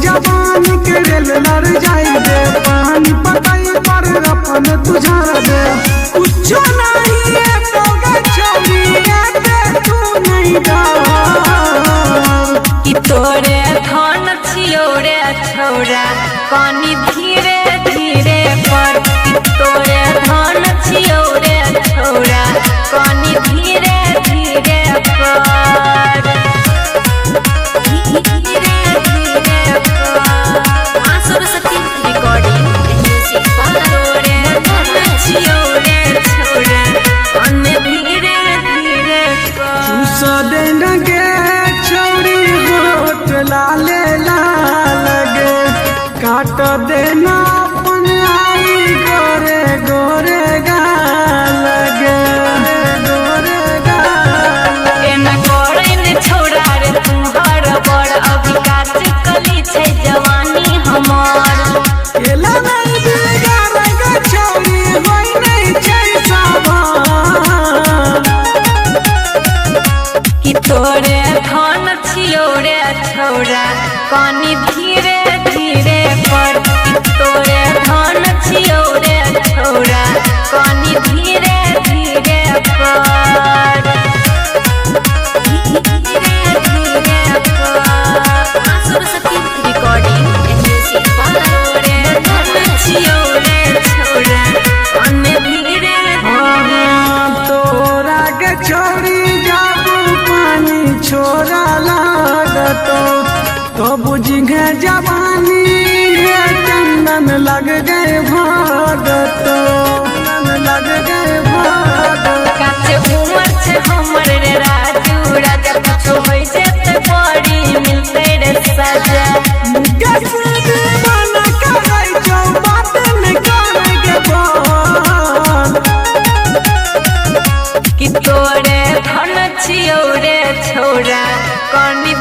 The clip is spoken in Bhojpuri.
जवान के रेल लड़ जाई दे पानी पटाई पर अपन तुझार दे कुछ नहीं है तो गछौरी दे तू नहीं डर कि तोरे धन छियो रे छौरा पानी धीरे धीरे पर कि तोरे धन छियो रे छौरा पानी धीरे धीरे पर लाले लगे काट देना अपन आई गोरे गोरे लगे गोरे एना करे ने छोड़ा रे तुम्हार बड़ अभी काच कली छै जवानी हमार केला नहीं बिगा रे गछौरी होई नहीं छै सावन कि तोरे धन छियो रे छौरा पानी धीरे धीरे पर तोरे धन छियो रे छौरा पानी धीरे धीरे पर सरस्वती रिकॉर्डिंग म्यूजिक तोरे धन छियो रे छौरा पानी धीरे तोरा गछौरी जाबू पानी छोरा लागतो तो बुझे जवानी है चंदन लग गए भागतो लग गए भागतो काचे उमर छे हमर रे राजू राजा कुछो होई से ते बड़ी मिलते रे सजा कैसे दीवाना करे जो बात में करे के बोल कि तोरे धन छियो रे छौरा कनी